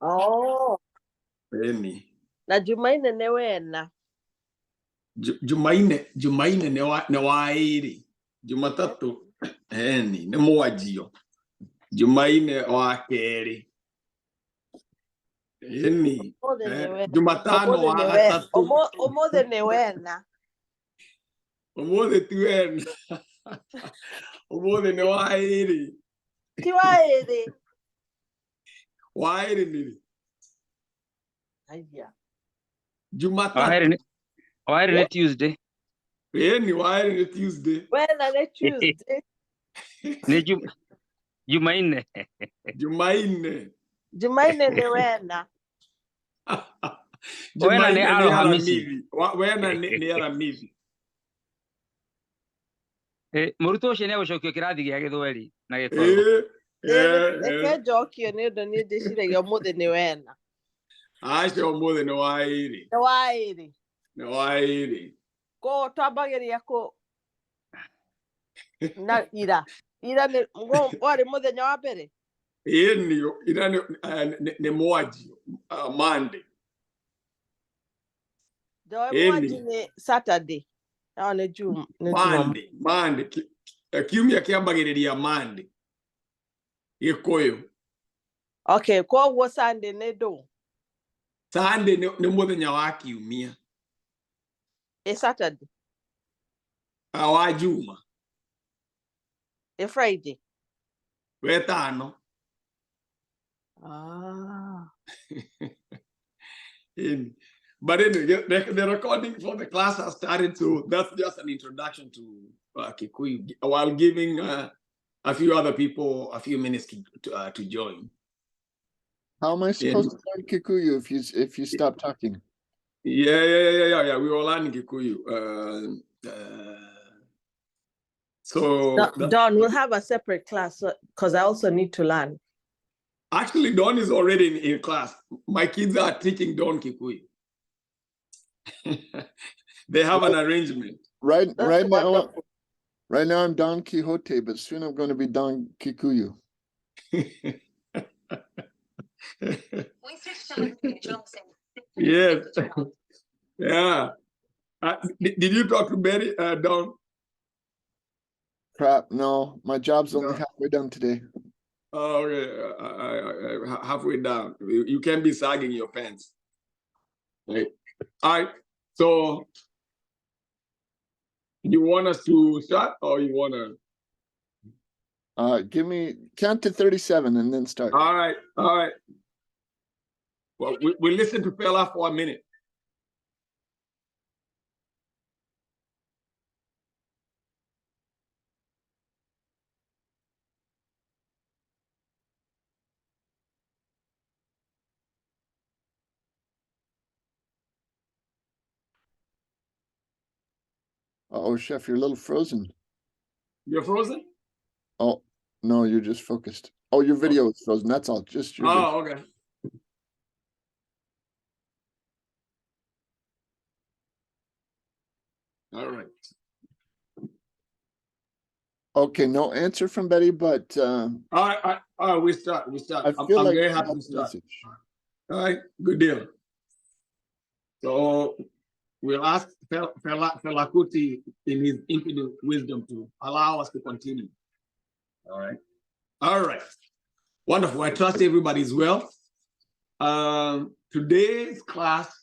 Oh. Eni. Na Jumaine ne wena. Jumaine ne wairi. Jumatatu eni ne mwajio. Jumaine wa keri. Eni. Jumatano wa gatatu. Omothe ne wena. Omothe tu wena. Omothe ne wairi. Ti wairi. Wairi nini? Aya. Jumatatu. Wairi ne Tuesday. Eni wairi ne Tuesday. Wena ne Tuesday. Ne Jumaine. Jumaine ne wena. Wena ne Alhamisi. Wena ne Alhamisi. Mũrutwo ũcio nĩ egũcokio kĩrathi gĩa Gĩthweri na Gĩkũyũ. Reke njokio nĩ ũndũ niĩ ndĩciragia ũmũthĩ nĩ wena. Aca ũmũthĩ nĩ waĩrĩ. Nĩ waĩrĩ. Nĩ waĩrĩ. Ko twambagĩria kũ na ira. Ira warĩ mũthenya wa mbere. Ĩni ira nĩ mwanjio Monday. Mwanji nĩ Saturday. No, nĩ Juma. Monday. Kiumia kĩambagĩrĩria Monday. Gĩkũyũ. Okay, koguo Sunday nĩ ndũ. Sunday nĩ mũthenya wa kiumia. Saturday. Wa Juma. Friday. Wetano. But anyway, the recording for the class has started, so that's just an introduction to Kikuyu, while giving a few other people a few minutes to join. How am I supposed to learn Kikuyu if you stop talking? Yeah. We were learning Kikuyu. So Don, we'll have a separate class because I also need to learn. Actually, Don is already in class. My kids are teaching Don Kikuyu. They have an arrangement. Right now I'm Don Quixote, but soon I'm going to be Don Kikuyu. Yes. Yeah. Did you talk to Betty, Don? Crap, no. My job's only halfway done today. Oh, okay. Halfway down. You can't be sagging your pants. Right. All right. So, you want us to start or you want to? Give me, count to 37 and then start. All right. Well, we listen to Fela for a minute. Oh, Chef, you're a little frozen. You're frozen? Oh, no, you're just focused. Oh, your video is frozen. That's all. Just your video. Okay. All right. Okay, no answer from Betty, but all right, we start. I feel I'm like very happy to start. All right, good deal. So we'll ask Fela Kuti in his infinite wisdom to allow us to continue. All right. Wonderful. I trust everybody is well. Today's class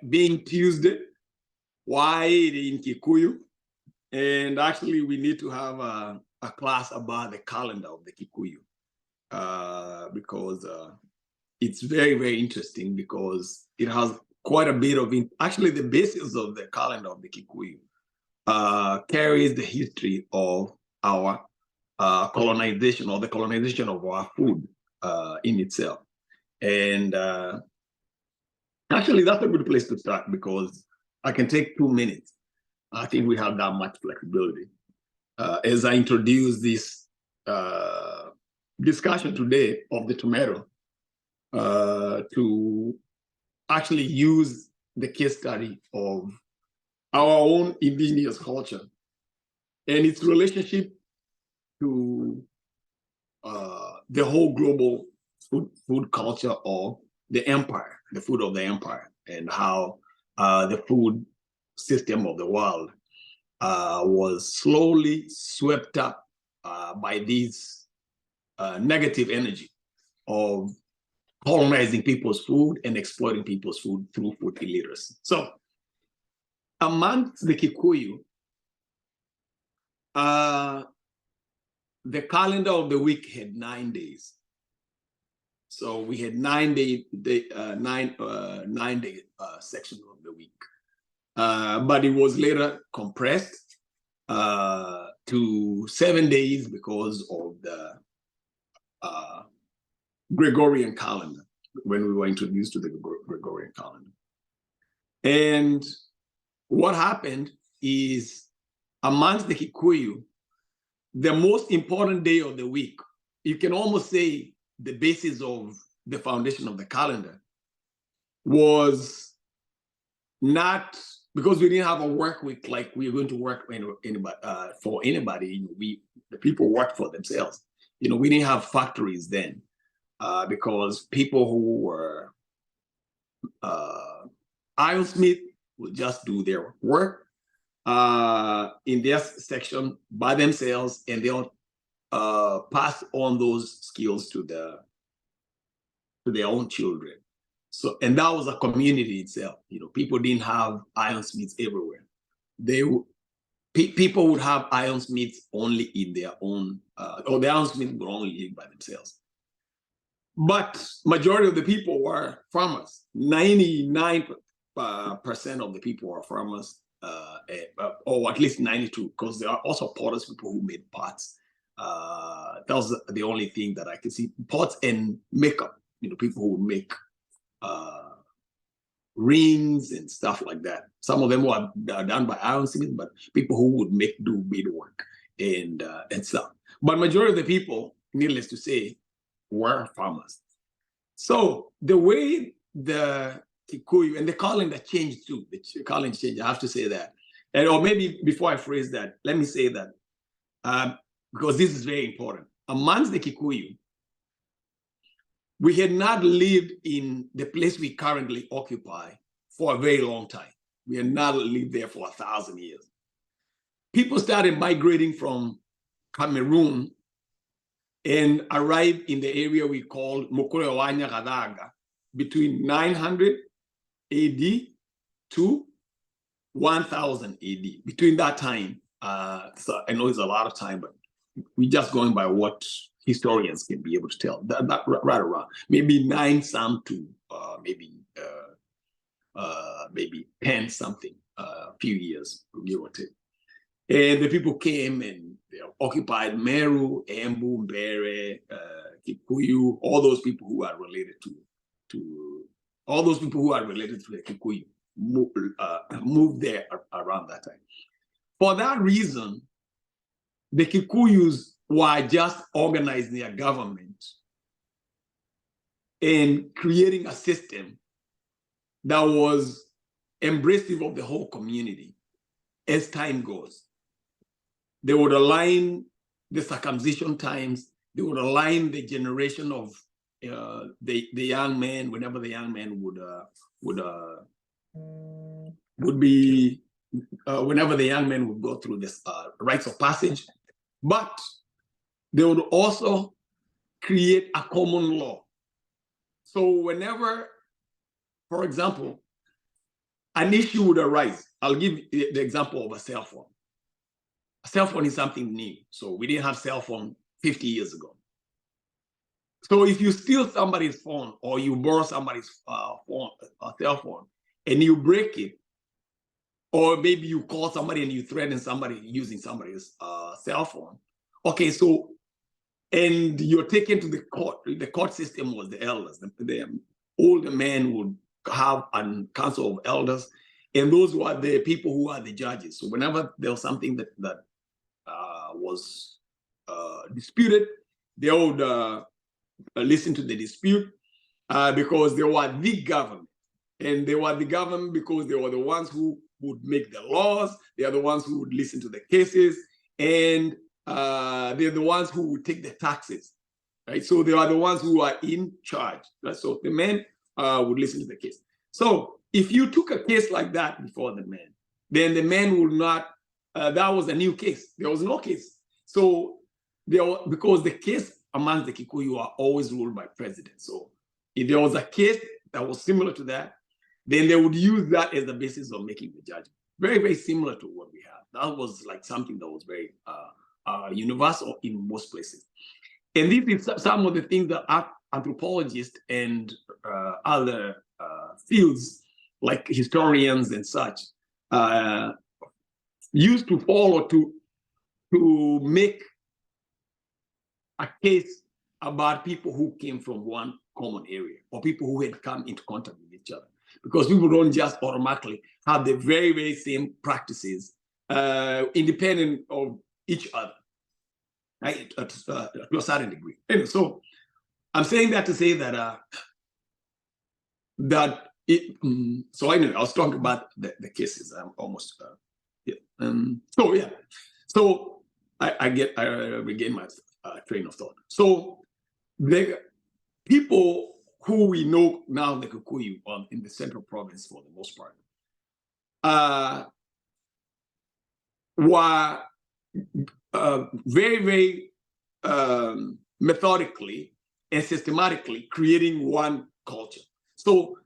being Tuesday, why in Kikuyu, and actually we need to have a class about the calendar of the Kikuyu because it's very, very interesting because it has quite a bit of actually the basis of the calendar of the Kikuyu carries the history of our colonization or the colonization of our food in itself. And actually that's a good place to start because I can take 2 minutes. I think we have that much flexibility. As I introduce this discussion today of the tomato to actually use the case study of our own indigenous culture and its relationship to the whole global food culture of the empire, the food of the empire, and how the food system of the world was slowly swept up by these negative energy of colonizing people's food and exploiting people's food through food illiteracy. So amongst the Kikuyu, the calendar of the week had 9 days. So we had 9 day section of the week. But it was later compressed to 7 days because of the Gregorian calendar, when we were introduced to the Gregorian calendar. And what happened is, amongst the Kikuyu, the most important day of the week, you can almost say the basis of the foundation of the calendar, was not, because we didn't have a work week like we were going to work for anybody. The people worked for themselves. We didn't have factories then, because people who were ironsmith would just do their work in their section by themselves, and they'll pass on those skills to their own children. So, and that was a community itself. People didn't have ironsmiths everywhere. People would have ironsmiths only in their own, or the ironsmiths would only live by themselves. But majority of the people were farmers. 99% of the people were farmers, or at least 92, because there are also potters, people who made pots. That was the only thing that I could see. Pots and makeup, people who would make rings and stuff like that. Some of them were done by ironsmiths, but people who would do beadwork and stuff. But majority of the people, needless to say, were farmers. So the way the Kikuyu and the calendar changed too. The calendar changed. I have to say that, or maybe before I phrase that, let me say that because this is very important. Amongst the Kikuyu, we had not lived in the place we currently occupy for a very long time. We had not lived there for 1,000 years. People started migrating from Cameroon and arrived in the area we call Mokurewanya Gadaga between 900 AD to 1000 AD. Between that time, so I know it's a lot of time, but we're just going by what historians can be able to tell. That right around maybe 9 some to maybe 10 something, a few years, give or take. And the people came and occupied Meru, Embu, Mbere, Kikuyu, all those people who are related to the Kikuyu moved there around that time. For that reason, the Kikuyus were just organizing their government and creating a system that was embracive of the whole community as time goes. They would align the circumcision times. They would align the generation of the young man, whenever the young man whenever the young man would go through this rites of passage. But they would also create a common law. So whenever, for example, an issue would arise, I'll give the example of a cell phone. A cell phone is something new. So we didn't have cell phone 50 years ago. So if you steal somebody's phone or you borrow somebody's cell phone and you break it, or maybe you call somebody and you threaten somebody using somebody's cell phone. Okay, so, and you're taken to the court. The court system was the elders. The older men would have a council of elders, and those were the people who are the judges. So whenever there was something that was disputed, they would listen to the dispute because they were the government. And they were the government because they were the ones who would make the laws. They are the ones who would listen to the cases. And they're the ones who would take the taxes right? So they are the ones who are in charge, right? So the men would listen to the case. So if you took a case like that before the men, then the men would not, that was a new case. There was no case. So because the case amongst the Kikuyu are always ruled by president. So if there was a case that was similar to that, then they would use that as the basis of making the judgment. Very, very similar to what we have. That was like something that was very universal in most places. And this is some of the things that anthropologists and other fields, like historians and such, used to follow to make a case about people who came from one common area or people who had come into contact with each other. Because people don't just automatically have the very, very same practices independent of each other, right? To a certain degree. Anyway, so I'm saying that to say that so anyway, I was talking about the cases. I'm almost So I regain my train of thought. So the people who we know now, the Kikuyu, in the central province for the most part, were very, very methodically and systematically creating one culture. So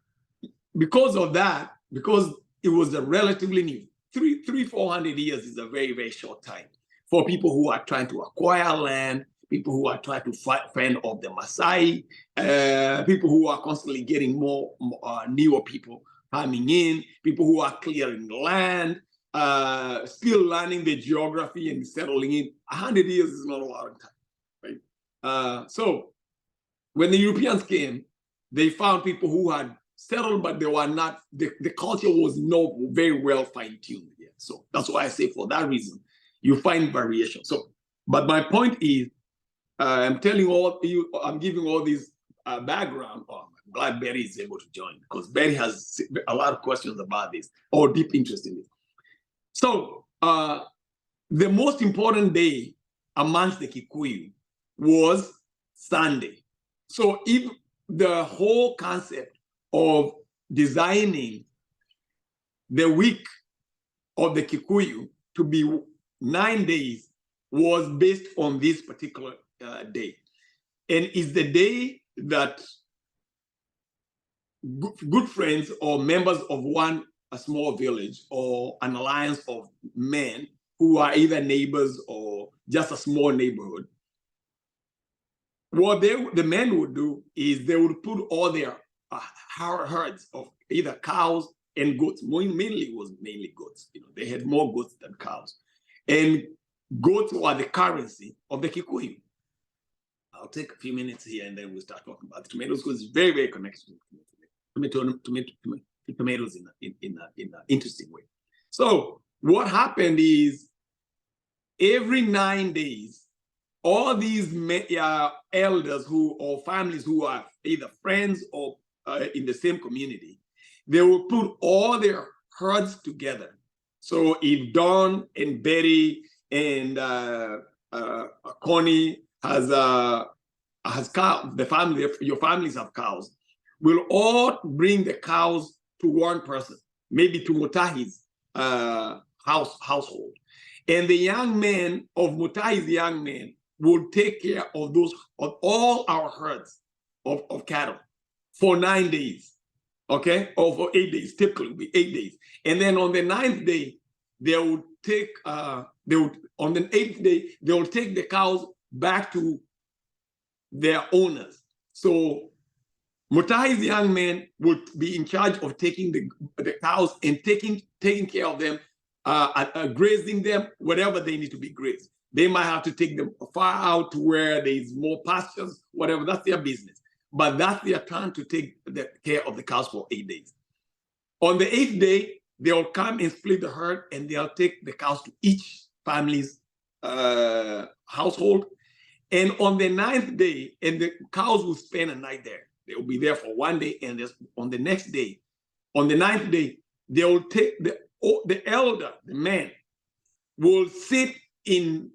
because of that, because it was a relatively new, 400 years is a very, very short time for people who are trying to acquire land, people who are trying to fend off the Maasai, people who are constantly getting more newer people coming in, people who are clearing land, still learning the geography and settling in. 100 years is not a lot of time, right? So when the Europeans came, they found people who had settled, but they were not, the culture was not very well fine-tuned yet. So that's why I say for that reason, you find variation. So, but my point is, I'm telling all you, I'm giving all these background. Oh, I'm glad Betty is able to join because Betty has a lot of questions about this or deep interest in it. So the most important day amongst the Kikuyu was Sunday. So if the whole concept of designing the week of the Kikuyu to be 9 days was based on this particular day. And it's the day that good friends or members of a small village or an alliance of men who are either neighbors or just a small neighborhood, what the men would do is they would put all their herds of either cows and goats. Mainly goats. You know, they had more goats than cows, and goats were the currency of the Kikuyu. I'll take a few minutes here and then we'll start talking about the tomatoes because it's very, very connected to tomatoes in an interesting way. So what happened is every 9 days, all these elders or families who are either friends or in the same community, they will put all their herds together. So if Don and Betty and Connie has cows, your families have cows, we'll all bring the cows to one person, maybe to Mutahi's household. And the young men of Mutahi's young men will take care of all our herds of cattle for 9 days, okay? Or for 8 days, typically be 8 days. And then on the 9th day, they will take, on the 8th day, they will take the cows back to their owners. So Mutahi's young men would be in charge of taking the cows and taking care of them, grazing them, whatever they need to be grazed. They might have to take them far out to where there's more pastures, whatever, that's their business. But that's their turn to take the care of the cows for 8 days. On the 8th day, they'll come and split the herd and they'll take the cows to each family's household. And on the 9th day, and the cows will spend a night there. They'll be there for 1 day, and on the next day, on the 9th day, they will take the elder, the man, will sit in,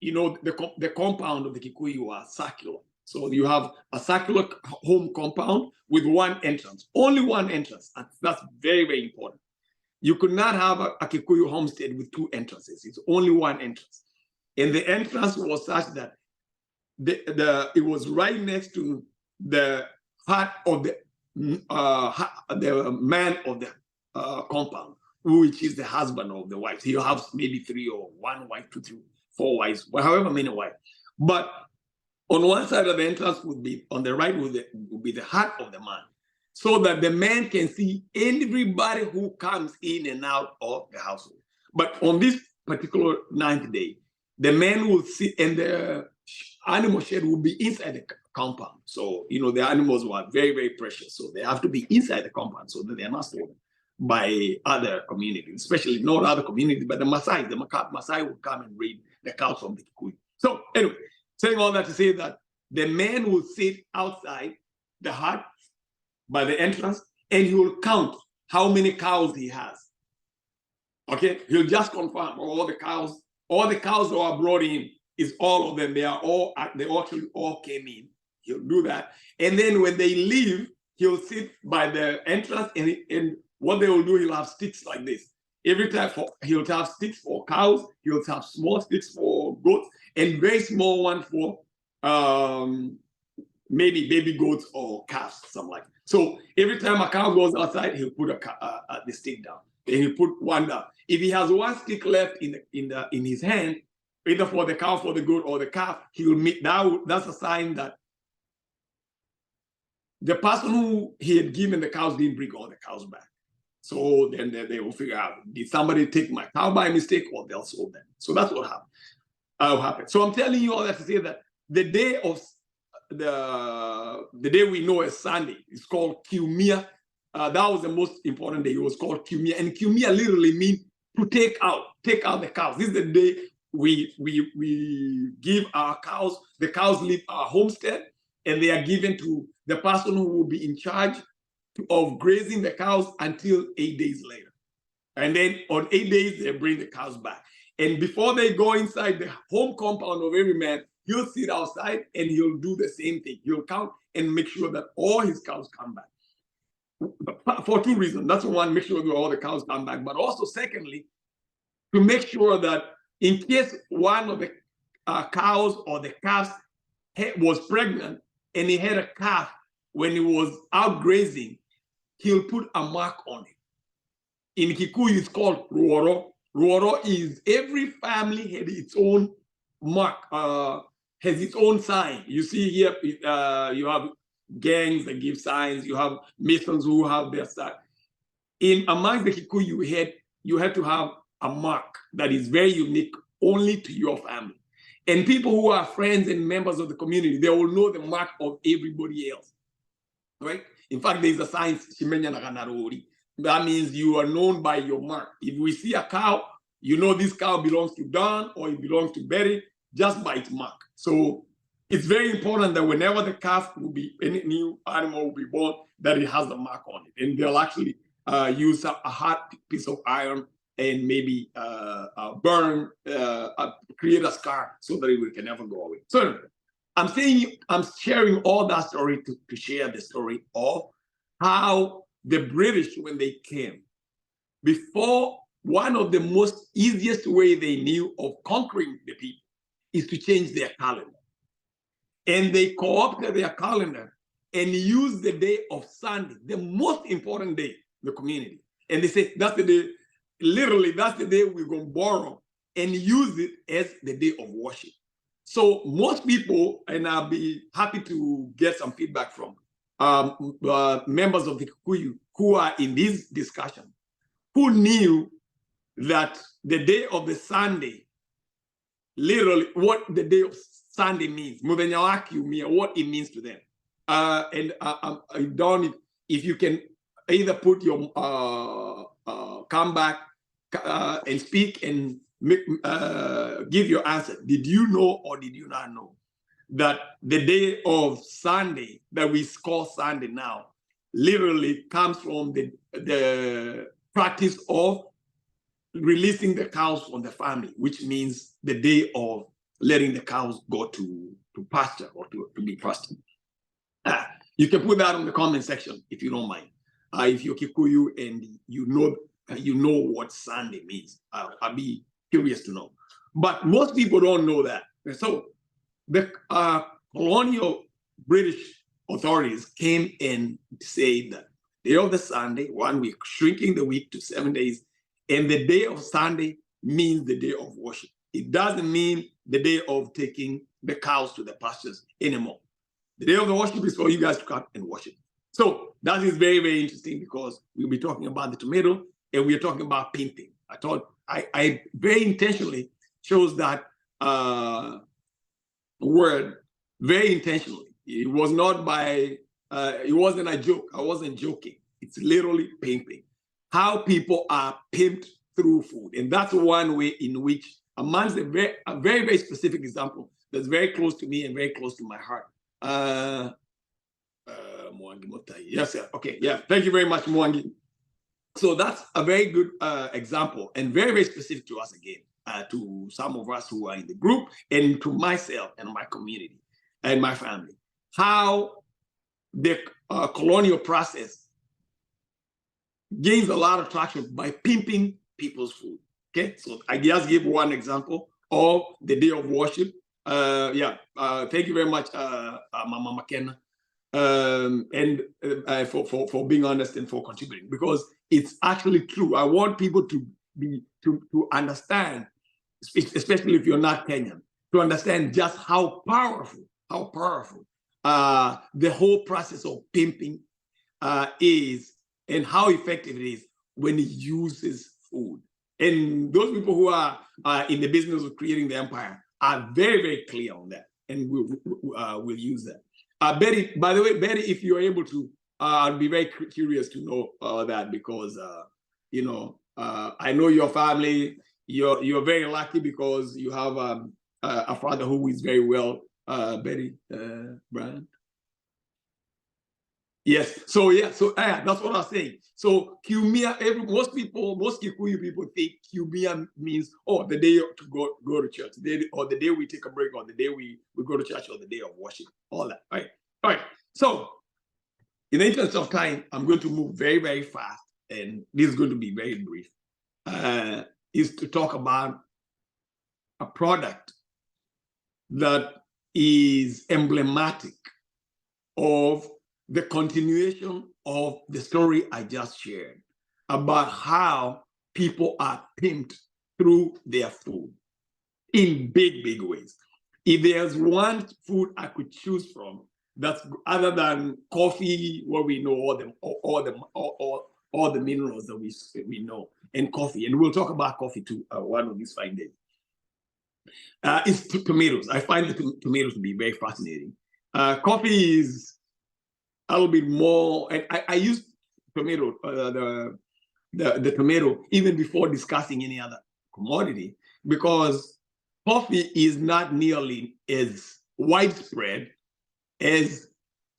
the compound of the Kikuyu are circular. So you have a circular home compound with one entrance, only one entrance. That's very, very important. You could not have a Kikuyu homestead with two entrances. It's only one entrance. And the entrance was such that it was right next to the heart of the man of the compound, which is the husband of the wife. He'll have maybe 3 or 1 wife, 2, 3, 4 wives, however many wives. But on one side of the entrance would be, on the right would be the heart of the man, so that the man can see everybody who comes in and out of the household. But on this particular 9th day, the man will sit, and the animal shed will be inside the compound. So, the animals were very, very precious. So they have to be inside the compound so that they are not stolen by other communities, especially not other communities, but the Maasai. The Maasai will come and raid the cows from the Kikuyu. So anyway, saying all that to say that the man will sit outside the hut by the entrance, and he will count how many cows he has. Okay, he'll just confirm all the cows that are brought in is all of them. They actually all came in. He'll do that, and then when they leave, he'll sit by the entrance, and what they will do, he'll have sticks like this. Every time he'll have sticks for cows, he'll have small sticks for goats, and very small one for maybe baby goats or calves, something like that. So every time a cow goes outside, he'll put the stick down. Then he'll put one down. If he has one stick left in his hand, either for the cow, for the goat, or the calf, he will meet. That's a sign that the person who he had given the cows didn't bring all the cows back. So then they will figure out, did somebody take my cow by mistake, or they'll sold them. So that's what happened. So I'm telling you all that to say that the day of the day we know as Sunday is called Kiumia. That was the most important day. It was called Kiumia, and Kiumia literally means to take out the cows. This is the day we give our cows. The cows leave our homestead, and they are given to the person who will be in charge of grazing the cows until 8 days later. And then on 8 days, they bring the cows back. And before they go inside the home compound of every man, he'll sit outside and he'll do the same thing. He'll count and make sure that all his cows come back. For 2 reasons. That's one, make sure that all the cows come back. But also, secondly, to make sure that in case one of the cows or the calves was pregnant and he had a calf when he was out grazing, he'll put a mark on it. In Kikuyu, it's called ruoro. Ruoro is every family had its own mark, has its own sign. You see here, you have gangs that give signs. You have Masons who have their sign. Amongst the Kikuyu, you had to have a mark that is very unique only to your family. And people who are friends and members of the community, they will know the mark of everybody else, right? In fact, there's a sign, that means you are known by your mark. If we see a cow, you know this cow belongs to Don or it belongs to Betty just by its mark. So it's very important that whenever the calf will be, any new animal will be born, that it has the mark on it. And they'll actually use a hard piece of iron and maybe create a scar so that it can never go away. So I'm sharing all that story to share the story of how the British, when they came, before, one of the most easiest way they knew of conquering the people is to change their calendar. And they co-opted their calendar and used the day of Sunday, the most important day in the community. And they say, that's the day, literally, that's the day we're going to borrow and use it as the day of worship. So most people, and I'll be happy to get some feedback from members of the Kikuyu who are in this discussion, who knew that the day of the Sunday, literally what the day of Sunday means, what it means to them. Don, if you can either put your come back and speak and give your answer. Did you know or did you not know that the day of Sunday that we call Sunday now literally comes from the practice of releasing the cows from the family, which means the day of letting the cows go to pasture or to be pastured. You can put that in the comment section if you don't mind. If you're Kikuyu and you know what Sunday means, I'll be curious to know. But most people don't know that. So the colonial British authorities came and said that day of the Sunday, 1 week, shrinking the week to 7 days, and the day of Sunday means the day of worship. It doesn't mean the day of taking the cows to the pastures anymore. The day of the worship is for you guys to come and worship. So that is very, very interesting because we'll be talking about the tomato and we're talking about pimping. I thought I very intentionally chose that word very intentionally. It was not by, it wasn't a joke. I wasn't joking. It's literally pimping. How people are pimped through food. And that's one way in which, amongst a very, very specific example that's very close to me and very close to my heart. Yes, sir. Okay, yeah. Thank you very much, Mwangi. So that's a very good example and very, very specific to us again, to some of us who are in the group and to myself and my community and my family. How the colonial process gains a lot of traction by pimping people's food. Okay, so I just give one example of the day of worship. Thank you very much, Mama McKenna, and for being honest and for contributing, because it's actually true. I want people to understand, especially if you're not Kenyan, to understand just how powerful the whole process of pimping is, and how effective it is when it uses food. And those people who are in the business of creating the empire are very, very clear on that, and we'll use that. Betty, by the way, Betty, if you're able to, I'd be very curious to know that, because I know your family. You're very lucky because you have a father who is very well. Betty, Brian. Yes. So that's what I was saying. So Kiumia, most Kikuyu people think Kiumia means, the day to go to church, or the day we take a break, or the day we go to church, or the day of worship, all that. All right. So in the interest of time, I'm going to move very, very fast, and this is going to be very brief. Is to talk about a product that is emblematic of the continuation of the story I just shared about how people are pimped through their food in big, big ways. If there's one food I could choose from that's other than coffee, what we know, all the minerals that we know, and coffee, and we'll talk about coffee too one of these fine days, is tomatoes. I find the tomatoes to be very fascinating. Coffee is a little bit more, and I use tomato, the tomato, even before discussing any other commodity, because coffee is not nearly as widespread as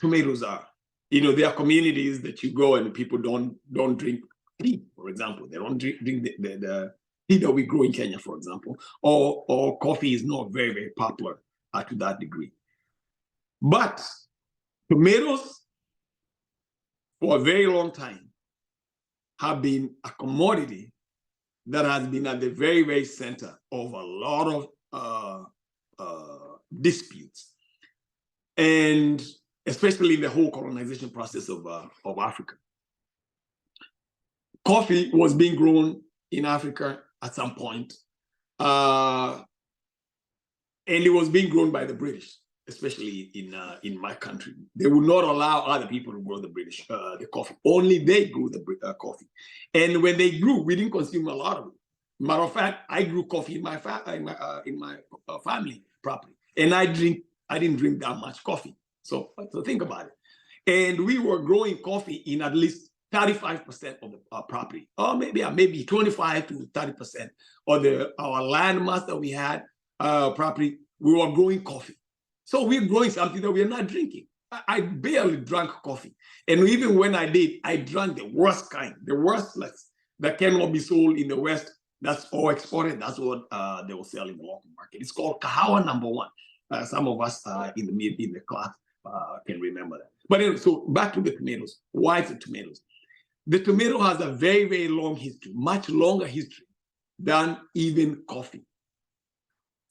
tomatoes are. There are communities that you go and people don't drink tea, for example. They don't drink the tea that we grow in Kenya, for example, or coffee is not very, very popular to that degree. But tomatoes, for a very long time, have been a commodity that has been at the very, very center of a lot of disputes, and especially in the whole colonization process of Africa. Coffee was being grown in Africa at some point, and it was being grown by the British, especially in my country. They would not allow other people to grow the coffee. Only they grew the coffee. And when they grew, we didn't consume a lot of it. Matter of fact, I grew coffee in my family properly, and I didn't drink that much coffee. So think about it. And we were growing coffee in at least 35% of the property, or maybe 25 to 30% of our land mass that we had property. We were growing coffee. So we're growing something that we're not drinking. I barely drank coffee. And even when I did, I drank the worst kind, the worst that cannot be sold in the West. That's all exported. That's what they will sell in the local market. It's called Kahawa #1. Some of us in the class can remember that. But anyway, so back to the tomatoes. Why the tomatoes? The tomato has a very, very long history, much longer history than even coffee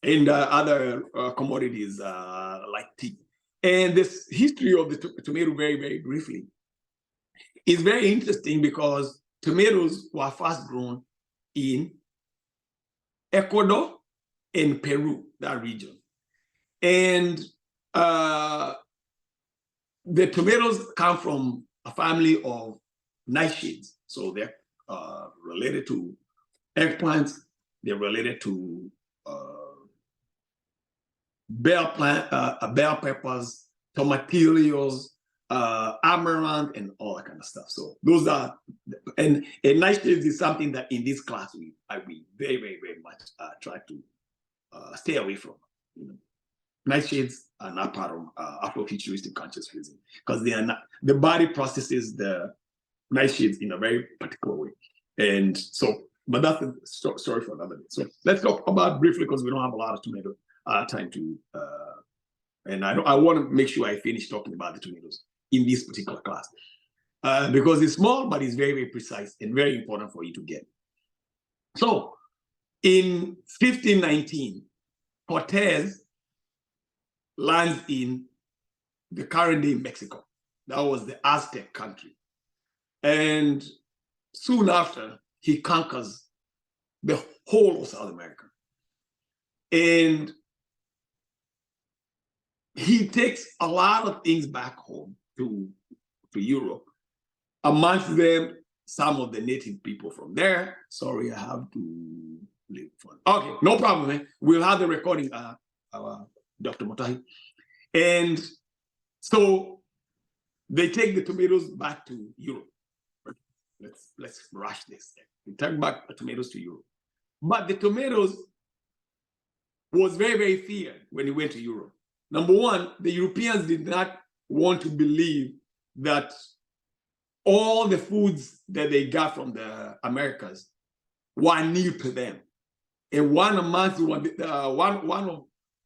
and other commodities like tea. And this history of the tomato, very, very briefly, is very interesting because tomatoes were first grown in Ecuador and Peru, that region. And the tomatoes come from a family of nightshades. So they're related to eggplants, they're related to bell peppers, tomatillos, amaranth, and all that kind of stuff. So those are, and nightshades is something that in this class we very, very, very much try to stay away from. You know, nightshades are not part of Afrofuturistic conscious physics because they are not. The body processes the nightshades in a very particular way, and so. But that's a story for another day. So let's talk about briefly because we don't have a lot of tomato time to. And I want to make sure I finish talking about the tomatoes in this particular class because it's small, but it's very, very precise and very important for you to get. So in 1519, Cortez lands in the current day Mexico. That was the Aztec country. And soon after, he conquers the whole of South America. And he takes a lot of things back home to Europe. Amongst them, some of the native people from there. Sorry, I have to leave. Okay, no problem, man. We'll have the recording, Dr. Motahi. And so they take the tomatoes back to Europe. Let's rush this. We take back the tomatoes to Europe. But the tomatoes was very, very feared when he went to Europe. Number one, the Europeans did not want to believe that all the foods that they got from the Americas were new to them. And one of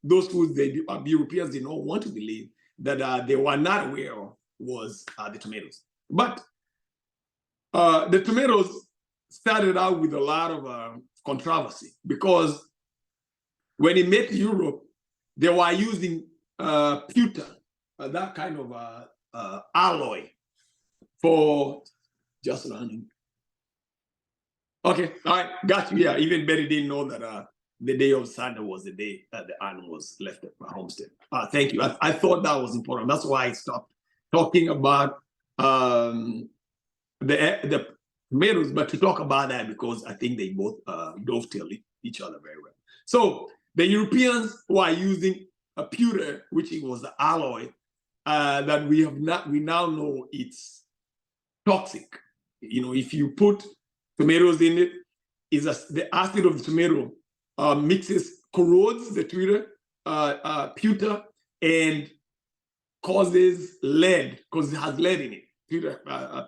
those foods the Europeans did not want to believe that they were not aware of was the tomatoes. But the tomatoes started out with a lot of controversy because when he met Europe, they were using pewter, that kind of alloy for just learning. Okay, all right, got you. Yeah, even Betty didn't know that the day of Sunday was the day that the animals left at my homestead. Thank you. I thought that was important. That's why I stopped talking about the tomatoes, but to talk about that because I think they both dovetail each other very well. So the Europeans were using a pewter, which was the alloy that we now know it's toxic. You know, if you put tomatoes in it, the acid of the tomato corrodes the pewter and causes lead because it has lead in it.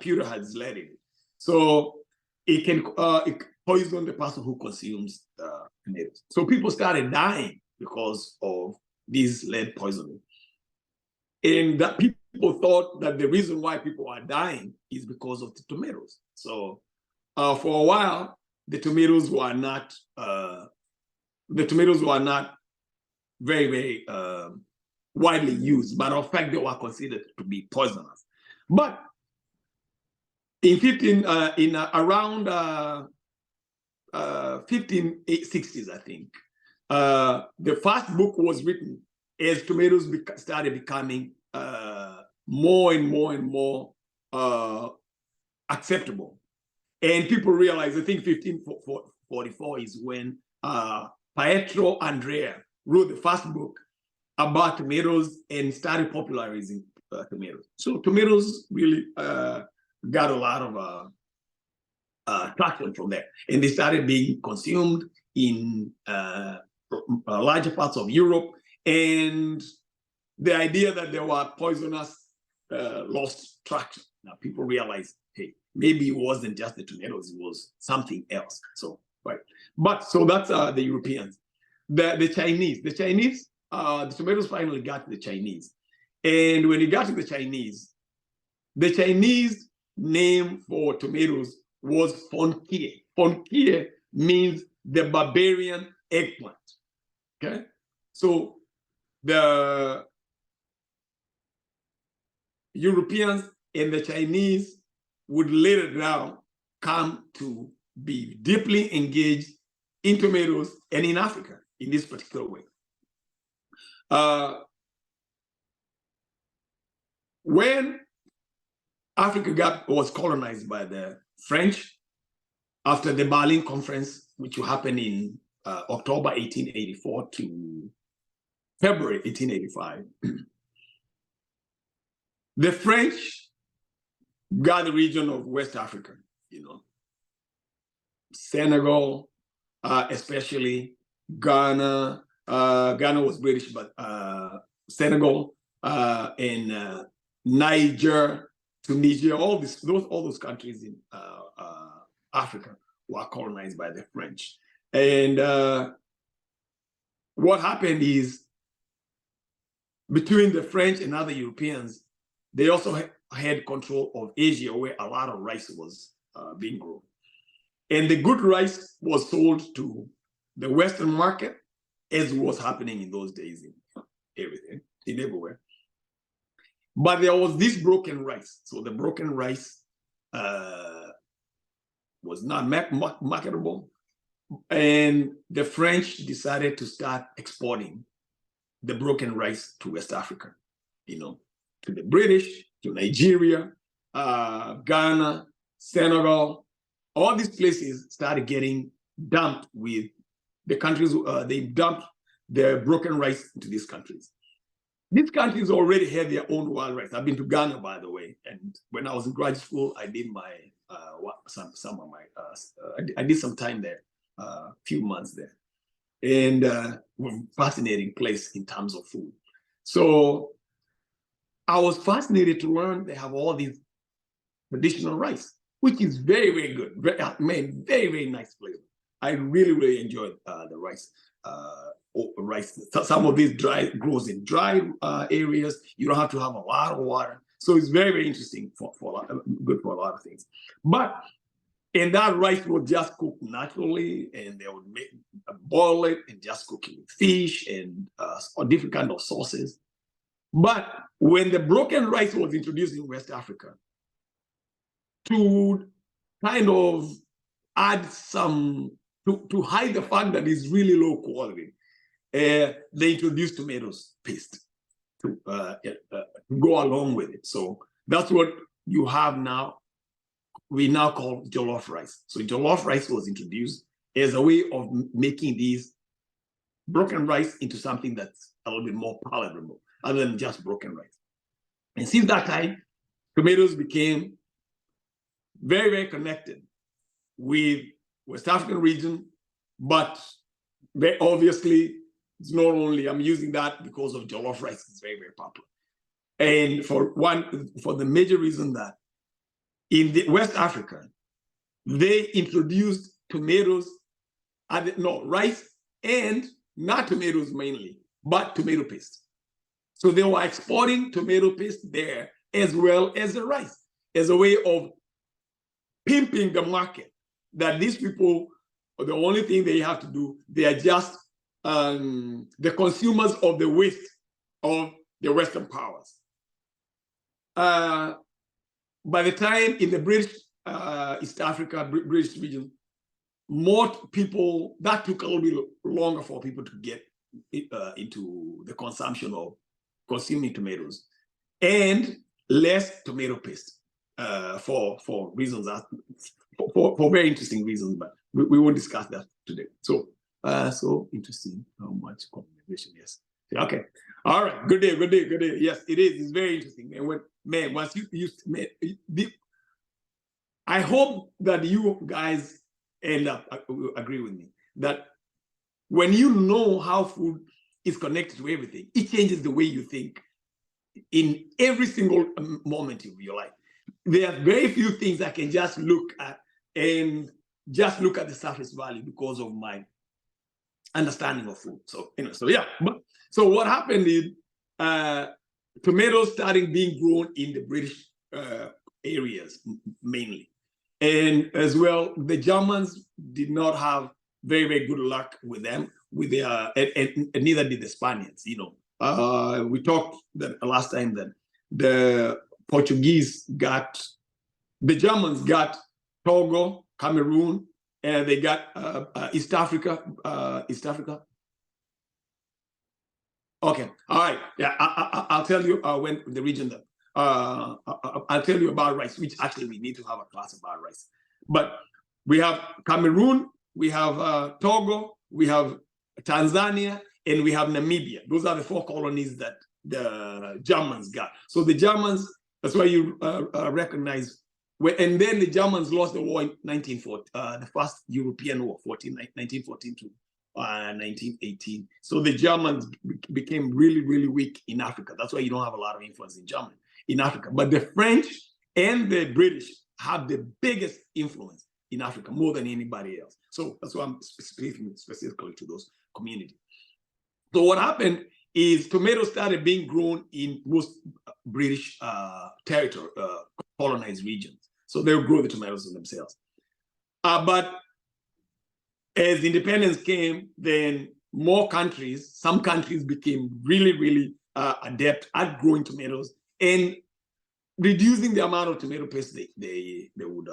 Pewter has lead in it. So it can poison the person who consumes tomatoes. So people started dying because of this lead poisoning. And that people thought that the reason why people are dying is because of the tomatoes. So for a while, the tomatoes were not very, very widely used, but in fact, they were considered to be poisonous. But around 1560s, I think, the first book was written as tomatoes started becoming more and more acceptable. And people realized, I think 1544 is when Pietro Andrea wrote the first book about tomatoes and started popularizing tomatoes. So tomatoes really got a lot of traction from there. And they started being consumed in larger parts of Europe. And the idea that they were poisonous lost traction. Now people realized, hey, maybe it wasn't just the tomatoes, it was something else. So, right. But so that's the Europeans. The Chinese the tomatoes finally got to the Chinese. And when it got to the Chinese name for tomatoes was fonkie. Fonkie means the barbarian eggplant. Okay, so the Europeans and the Chinese would later down come to be deeply engaged in tomatoes and in Africa in this particular way. When Africa was colonized by the French after the Berlin Conference, which happened in October 1884 to February 1885, the French got the region of West Africa, Senegal, especially Ghana. Ghana was British, but Senegal and Niger, Tunisia, all those countries in Africa were colonized by the French. And what happened is, between the French and other Europeans, they also had control of Asia, where a lot of rice was being grown. And the good rice was sold to the Western market, as was happening in those days in everything, in everywhere. But there was this broken rice. So the broken rice was not marketable. And the French decided to start exporting the broken rice to West Africa, to the British, to Nigeria, Ghana, Senegal. All these places started getting dumped with the countries, they dumped their broken rice into these countries. These countries already had their own wild rice. I've been to Ghana, by the way, and when I was in graduate school, I did my I did some time there, a few months there, and fascinating place in terms of food. So I was fascinated to learn they have all these traditional rice, which is very, very good. Very, very nice flavor. I really, really enjoyed the rice. Some of these grows in dry areas. You don't have to have a lot of water. So it's very, very interesting good for a lot of things. And that rice would just cook naturally, and they would boil it and just cook it with fish and different kind of sauces. But when the broken rice was introduced in West Africa, to kind of add some, to hide the fact that it's really low quality, they introduced tomatoes paste to go along with it. So that's what you have now. We now call jollof rice. So jollof rice was introduced as a way of making these broken rice into something that's a little bit more palatable, other than just broken rice. And since that time, tomatoes became very, very connected with West African region, but very obviously, it's not only, I'm using that because of jollof rice, it's very, very popular. And for the major reason that in West Africa, they introduced tomatoes, rice, and not tomatoes mainly, but tomato paste. So they were exporting tomato paste there as well as the rice, as a way of pimping the market, that these people, the only thing they have to do, they are just the consumers of the waste of the Western powers. By the time in the British East Africa, British region, more people, that took a little bit longer for people to get into the consumption of consuming tomatoes, and less tomato paste for reasons for very interesting reasons, but we won't discuss that today. So so interesting how much communication. Yes. Okay. All right. Good day. Good day. Good day. Yes, it is. It's very interesting. And once I hope that you guys end up agree with me that when you know how food is connected to everything, it changes the way you think in every single moment of your life. There are very few things I can just look at and just look at the surface value because of my understanding of food. So, so yeah, but So what happened is tomatoes started being grown in the British areas mainly. And as well, the Germans did not have very, very good luck with them, with their, and neither did the Spaniards, you know. We talked last time that the Portuguese got, the Germans got Togo, Cameroon, and they got East Africa. Okay, all right. Yeah, I'll tell you when the region that I'll tell you about rice, which actually we need to have a class about rice. But we have Cameroon, we have Togo, we have Tanzania, and we have Namibia. Those are the 4 colonies that the Germans got. So the Germans, that's why you recognize. And then the Germans lost the war in 1940, the first European war, 1914 to 1918. So the Germans became really, really weak in Africa. That's why you don't have a lot of influence in Germany, in Africa. But the French and the British have the biggest influence in Africa, more than anybody else. So that's why I'm speaking specifically to those communities. So what happened is tomatoes started being grown in most British territory, colonized regions. So they'll grow the tomatoes themselves. But as independence came, then more countries, some countries became really, really adept at growing tomatoes and reducing the amount of tomato paste they would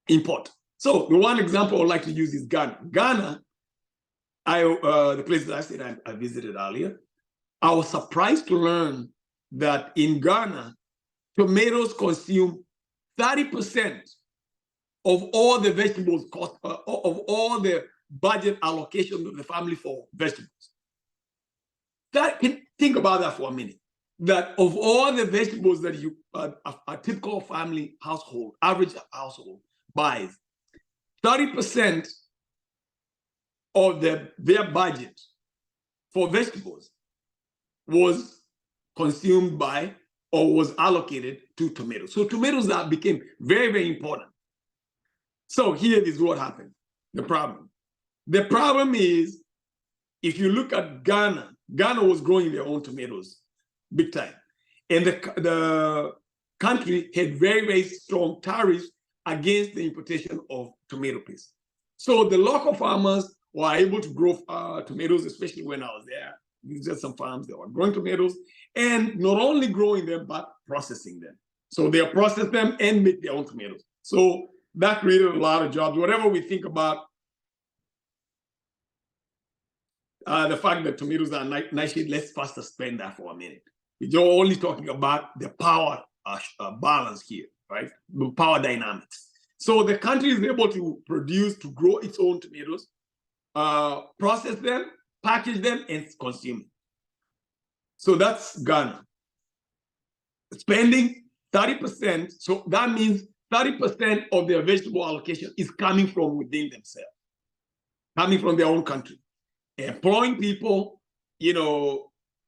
import. So the one example I would like to use is Ghana. Ghana, the place that I said I visited earlier, I was surprised to learn that in Ghana, tomatoes consume 30% of all the vegetables cost, of all the budget allocation of the family for vegetables. Think about that for a minute. That of all the vegetables that you a typical family household, average household buys, 30% of their budget for vegetables was consumed by or was allocated to tomatoes. So tomatoes became very, very important. So here is what happened, the problem. The problem is, if you look at Ghana, Ghana was growing their own tomatoes big time. And the country had very, very strong tariffs against the importation of tomato paste. So the local farmers were able to grow tomatoes, especially when I was there. Visited some farms that were growing tomatoes, and not only growing them, but processing them. So they process them and make their own tomatoes. So that created a lot of jobs. Whatever we think about the fact that tomatoes are nice, let's first suspend that for a minute. We're only talking about the power balance here, right? The power dynamics. So the country is able to grow its own tomatoes, process them, package them, and consume it. So that's Ghana. Spending 30%, so that means 30% of their vegetable allocation is coming from within themselves, coming from their own country. Employing people,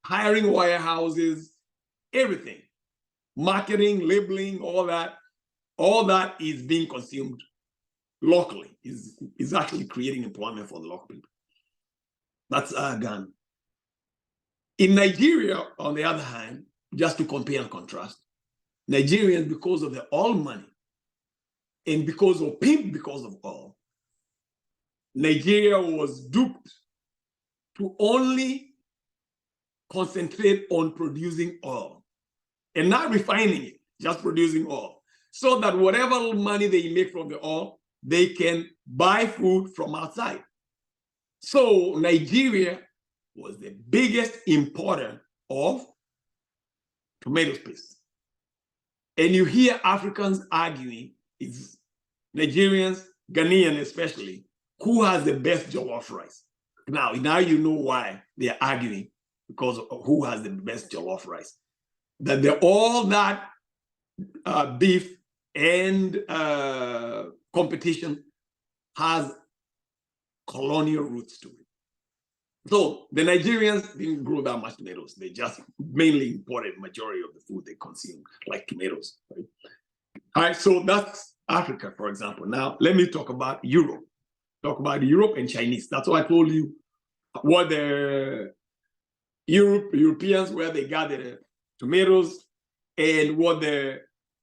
hiring warehouses, everything. Marketing, labeling, all that is being consumed locally, is actually creating employment for the local people. That's Ghana. In Nigeria, on the other hand, just to compare and contrast, Nigerians, because of the oil money and because of oil, Nigeria was duped to only concentrate on producing oil and not refining it, just producing oil, so that whatever money they make from the oil, they can buy food from outside. So Nigeria was the biggest importer of tomato paste. And you hear Africans arguing, it's Nigerians, Ghanaians especially, who has the best jollof rice. Now you know why they're arguing, because of who has the best jollof rice. That all that beef and competition has colonial roots to it. So the Nigerians didn't grow that much tomatoes. They just mainly imported majority of the food they consume, like tomatoes. Right? All right, so that's Africa, for example. Now, let me talk about Europe. Talk about Europe and Chinese. That's why I told you what the Europeans, where they got the tomatoes, and what the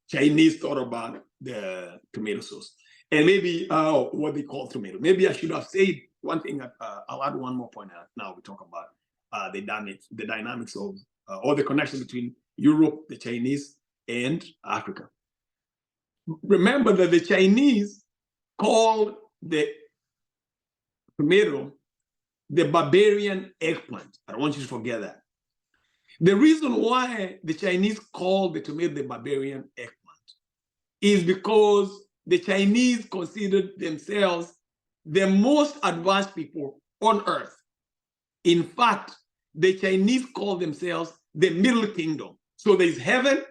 Chinese thought about the tomato sauce, and maybe what they call tomato. Maybe I should have said one thing. I'll add one more point. Now we talk about the dynamics of or the connection between Europe, the Chinese, and Africa. Remember that the Chinese called the tomato the barbarian eggplant. I don't want you to forget that. The reason why the Chinese call the tomato the barbarian eggplant is because the Chinese considered themselves the most advanced people on earth. In fact, the Chinese call themselves the Middle Kingdom. So there's heaven,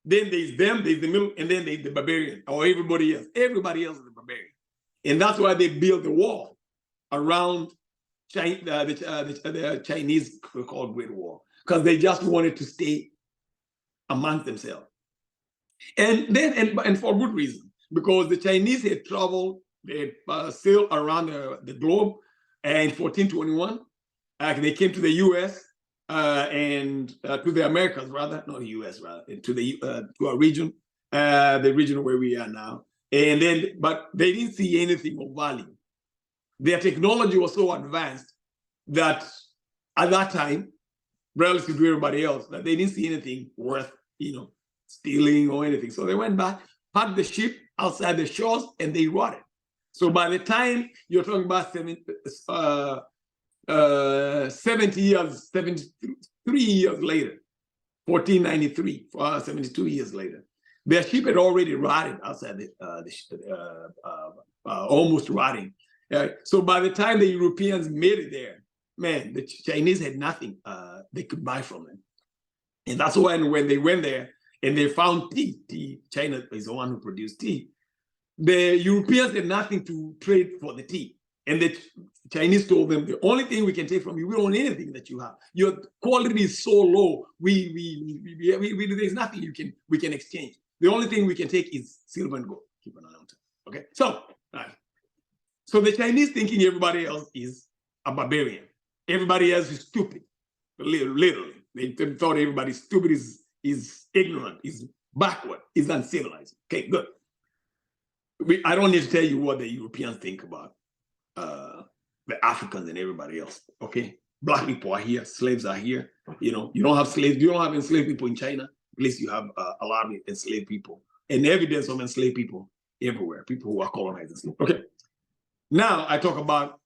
then there's them, there's the middle, and then there's the barbarian, or everybody else. Everybody else is the barbarian. And that's why they built the wall around the Chinese called Great Wall, because they just wanted to stay amongst themselves. And then, and for good reason, because the Chinese had traveled, they had sailed around the globe, and in 1421, they came to the U.S. And to the Americas, rather, not the U.S., rather, to our region, the region where we are now. And then, but they didn't see anything of value. Their technology was so advanced that at that time, relative to everybody else, that they didn't see anything worth, stealing or anything. So they went back, parked the ship outside the shores, and they rotted. So by the time you're talking about 73 years later, 1493, 72 years later, their ship had already rotted outside almost rotting. So by the time the Europeans made it there, man, the Chinese had nothing they could buy from them. And that's when they went there and they found tea, China is the one who produced tea. The Europeans had nothing to trade for the tea. And the Chinese told them, the only thing we can take from you, we don't want anything that you have. Your quality is so low, there's nothing we can exchange. The only thing we can take is silver and gold. Keep an eye on it. Okay, so the Chinese thinking everybody else is a barbarian. Everybody else is stupid, literally. They thought everybody's stupid, is ignorant, is backward, is uncivilized. Okay, good. I don't need to tell you what the Europeans think about the Africans and everybody else. Okay, black people are here, slaves are here. You don't have slaves. You don't have enslaved people in China. At least you have a lot of enslaved people and evidence of enslaved people everywhere. People who are colonized. Okay, now I talk about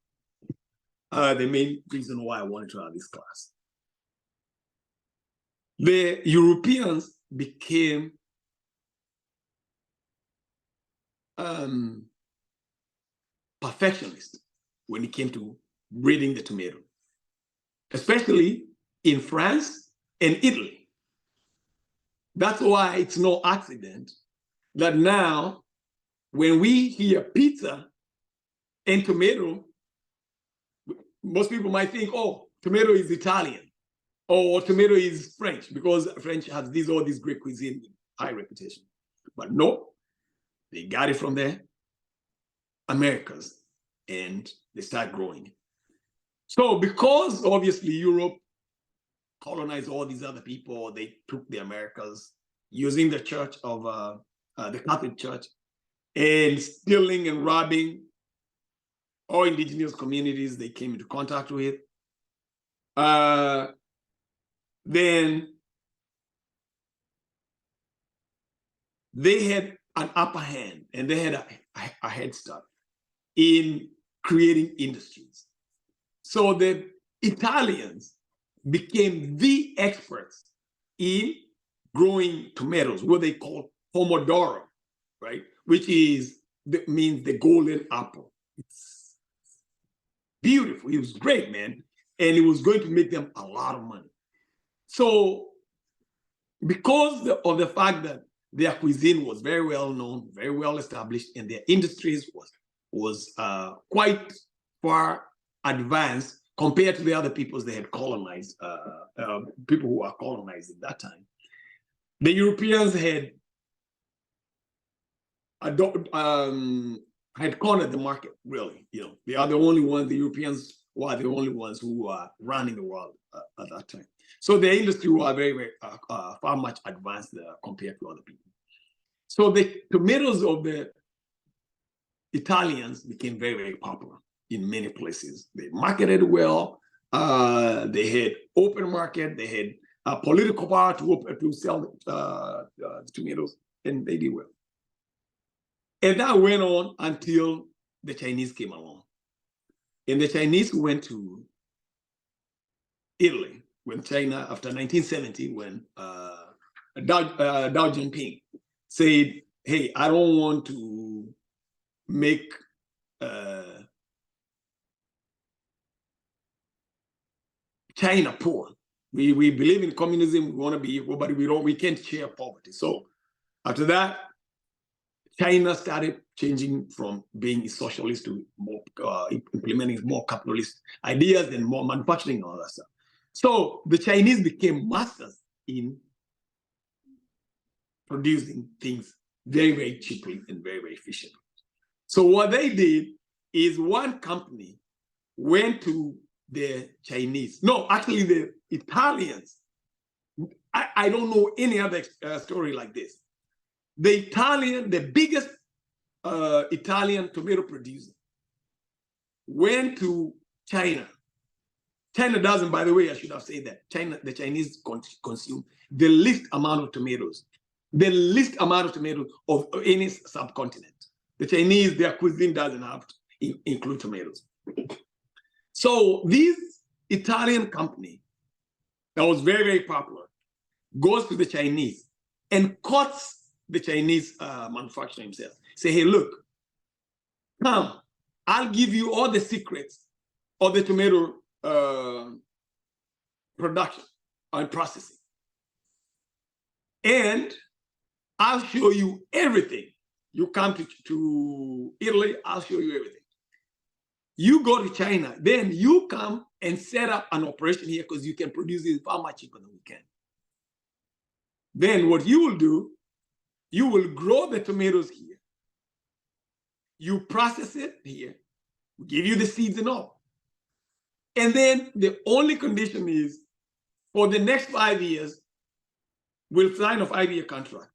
the main reason why I wanted to have this class. The Europeans became perfectionists when it came to breeding the tomato, especially in France and Italy. That's why it's no accident that now when we hear pizza and tomato, most people might think, oh, tomato is Italian or tomato is French, because French has all these great cuisine with high reputation. But no, they got it from the Americas and they start growing. So because obviously Europe colonized all these other people, they took the Americas using the church of the Catholic Church and stealing and robbing all indigenous communities they came into contact with. Then they had an upper hand and they had a head start in creating industries. So the Italians became the experts in growing tomatoes, what they call pomodoro, right? Which means the golden apple. It's beautiful. It was great, man. And it was going to make them a lot of money. So because of the fact that their cuisine was very well known, very well established, and their industries was quite far advanced compared to the other peoples they had colonized, people who are colonized at that time. The Europeans had cornered the market, really. They are the only ones, the Europeans were the only ones who were running the world at that time. So the industry was very, very far much advanced compared to other people. So the tomatoes of the Italians became very, very popular in many places. They marketed well. They had open market. They had political power to sell tomatoes, and they did well. And that went on until the Chinese came along. And the Chinese went to Italy when China, after 1970, when Dao Jinping said, hey, I don't want to make China poor. We believe in communism, we want to be equal, but we can't share poverty. So after that, China started changing from being a socialist to more implementing more capitalist ideas and more manufacturing and all that stuff. So the Chinese became masters in producing things very, very cheaply and very, very efficiently. So what they did is one company went to the Chinese. No, actually the Italians. I don't know any other story like this. The biggest Italian tomato producer went to China. China doesn't, by the way, I should have said that. The Chinese consume the least amount of tomatoes, of any subcontinent. The Chinese, their cuisine doesn't have to include tomatoes. So this Italian company that was very, very popular goes to the Chinese and cuts the Chinese manufacturer himself. Say, hey, look, come, I'll give you all the secrets of the tomato production and processing. And I'll show you everything. You come to Italy, I'll show you everything. You go to China, then you come and set up an operation here because you can produce it far much cheaper than we can. Then what you will do, you will grow the tomatoes here. You process it here, we give you the seeds and all. And then the only condition is for the next 5 years, we'll sign a 5-year contract.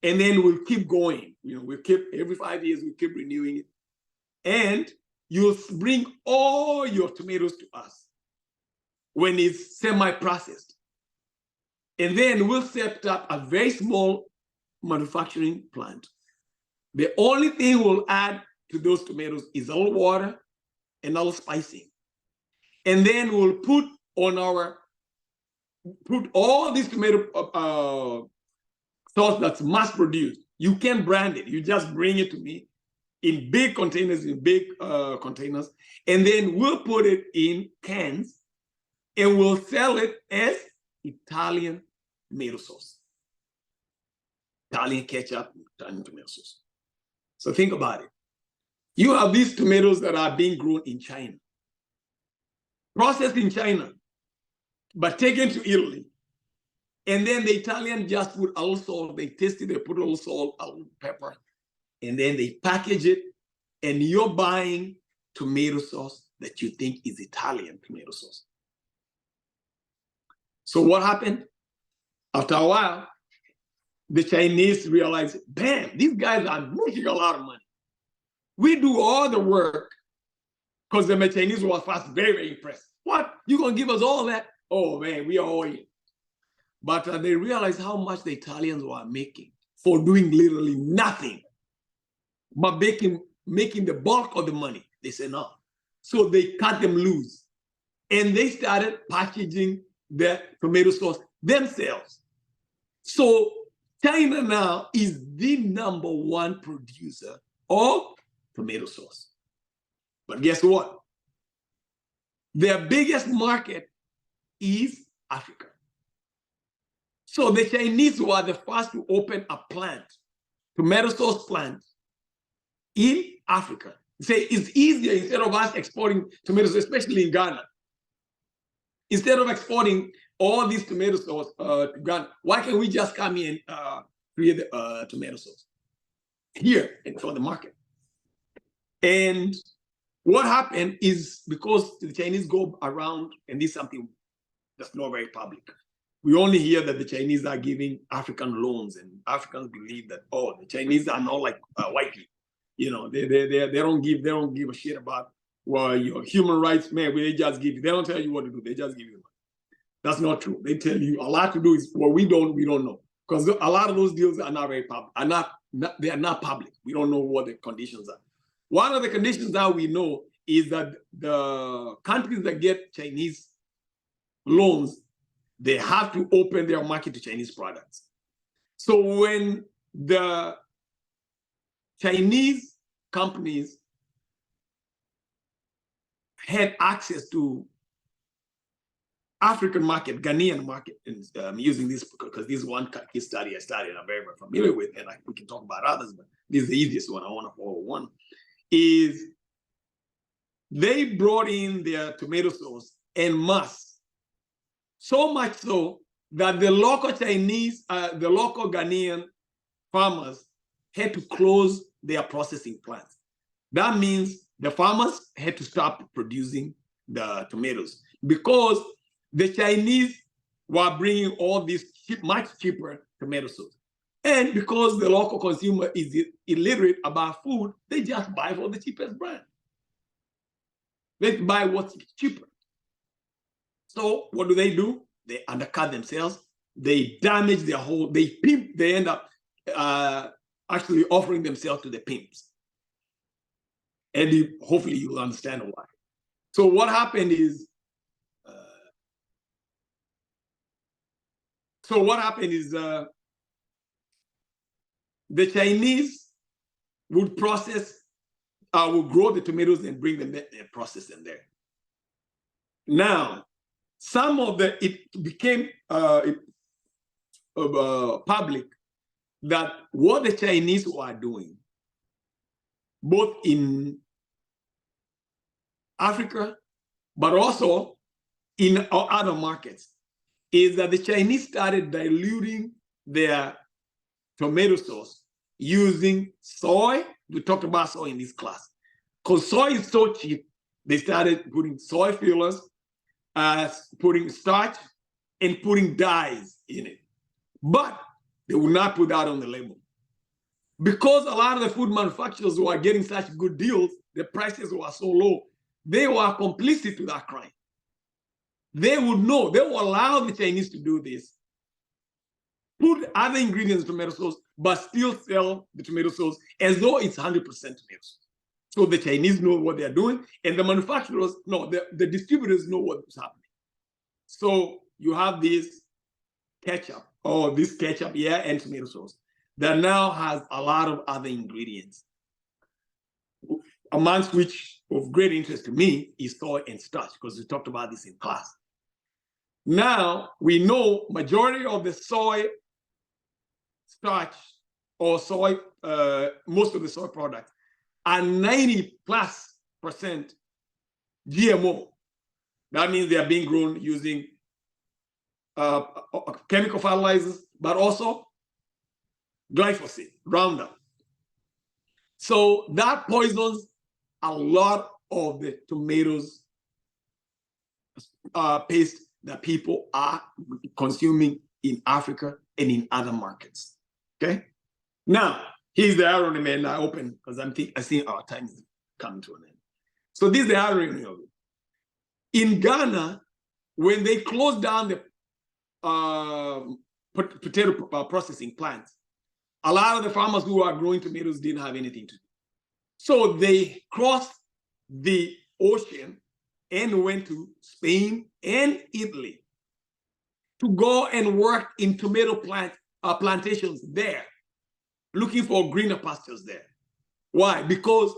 And then we'll keep going. We'll keep every 5 years, we'll keep renewing it. And you'll bring all your tomatoes to us when it's semi-processed. And then we'll set up a very small manufacturing plant. The only thing we'll add to those tomatoes is a little water and a little spicing. And then we'll put all this tomato sauce that's mass produced. You can't brand it. You just bring it to me in big containers, and then we'll put it in cans and we'll sell it as Italian tomato sauce. Italian ketchup, Italian tomato sauce. So think about it. You have these tomatoes that are being grown in China, processed in China, but taken to Italy. And then the Italian just put a little salt, they taste it, they put a little salt, a little pepper, and then they package it, and you're buying tomato sauce that you think is Italian tomato sauce. So what happened? After a while, the Chinese realized, bam, these guys are making a lot of money. We do all the work, because the Chinese were first very, very impressed. What? You gonna give us all that? Oh man, we are all in. But they realized how much the Italians were making for doing literally nothing, but making the bulk of the money. They said no. So they cut them loose. And they started packaging the tomato sauce themselves. So China now is the #1 producer of tomato sauce. But guess what? Their biggest market is Africa. So the Chinese were the first to open a plant, tomato sauce plant, in Africa. Say it's easier, instead of us exporting tomatoes, especially in Ghana. Instead of exporting all these tomato sauce to Ghana, why can't we just come in and create tomato sauce here and for the market? And what happened is because the Chinese go around, and this is something that's not very public. We only hear that the Chinese are giving African loans, and Africans believe that, oh, the Chinese are not like white people. You know, they don't give a shit about, well, your human rights, man. They just give you. They don't tell you what to do. They just give you money. That's not true. They tell you a lot to do is what we don't know, because a lot of those deals are not very public. They are not public. We don't know what the conditions are. One of the conditions that we know is that the countries that get Chinese loans, they have to open their market to Chinese products. So when the Chinese companies had access to African market, Ghanaian market, and using this because this is one case study I studied and I'm very, very familiar with, and we can talk about others, but this is the easiest one. I want to follow one, is they brought in their tomato sauce en masse, so much so that the local Chinese, the local Ghanaian farmers had to close their processing plants. That means the farmers had to stop producing the tomatoes because the Chinese were bringing all this much cheaper tomato sauce. And because the local consumer is illiterate about food, they just buy for the cheapest brand. They buy what's cheaper. So what do? They undercut themselves. They damage their whole, they pimp, they end up actually offering themselves to the pimps. And hopefully you'll understand why. So what happened is, the Chinese would would grow the tomatoes and bring them and process them there. Now, it became public that what the Chinese were doing, both in Africa, but also in other markets, is that the Chinese started diluting their tomato sauce using soy. We talked about soy in this class. Because soy is so cheap, they started putting soy fillers, putting starch, and putting dyes in it. But they would not put that on the label. Because a lot of the food manufacturers were getting such good deals, the prices were so low, they were complicit to that crime. They would know, they will allow the Chinese to do this, put other ingredients in tomato sauce, but still sell the tomato sauce as though it's 100% tomato sauce. So the Chinese know what they're doing, and the manufacturers, no, the distributors know what's happening. So you have this ketchup, and tomato sauce that now has a lot of other ingredients, amongst which of great interest to me is soy and starch, because we talked about this in class. Now we know majority of the soy starch or soy, most of the soy products are 90+% GMO. That means they are being grown using chemical fertilizers, but also glyphosate, Roundup. So that poisons a lot of the tomatoes paste that people are consuming in Africa and in other markets. Okay. Now, here's the irony, man. I open because I see our time is coming to an end. So this is the irony of it. In Ghana, when they closed down the potato processing plants, a lot of the farmers who are growing tomatoes didn't have anything to do. So they crossed the ocean and went to Spain and Italy to go and work in tomato plantations there, looking for greener pastures there. Why? Because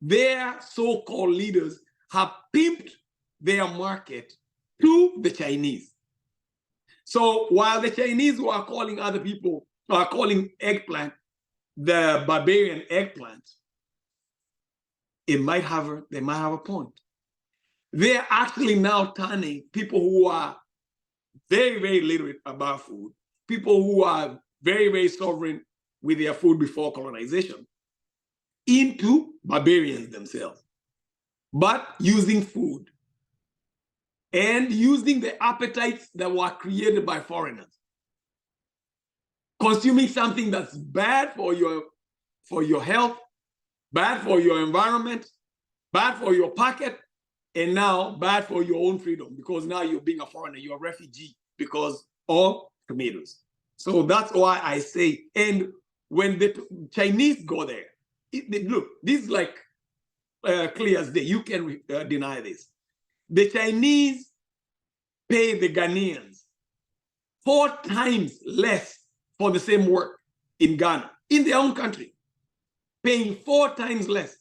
their so-called leaders have pimped their market to the Chinese. So while the Chinese were calling other people, calling eggplant the barbarian eggplant, they might have a point. They're actually now turning people who are very, very literate about food, people who are very, very sovereign with their food before colonization, into barbarians themselves. but using food and using the appetites that were created by foreigners. Consuming something that's bad for your health, bad for your environment, bad for your pocket, and now bad for your own freedom, because now you're being a foreigner, you're a refugee because of tomatoes. So that's why I say, and when the Chinese go there, look, this is like clear as day. You can deny this. The Chinese pay the Ghanaians 4 times less for the same work in Ghana, in their own country, paying 4 times less.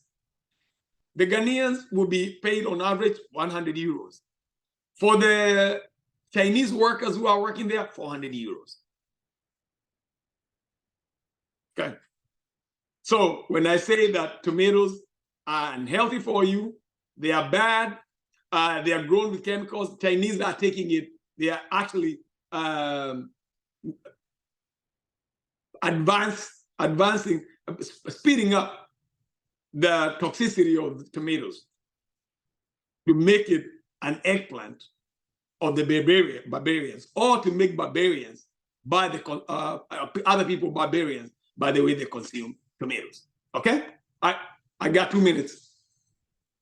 The Ghanaians will be paid on average 100 euros. For the Chinese workers who are working there, 400 euros. Okay. So when I say that tomatoes are unhealthy for you, they are bad, they are grown with chemicals, Chinese are taking it, they are actually advancing, speeding up the toxicity of the tomatoes to make it an eggplant of the barbarians, or to make barbarians by the other people barbarians by the way they consume tomatoes. Okay, I got 2 minutes.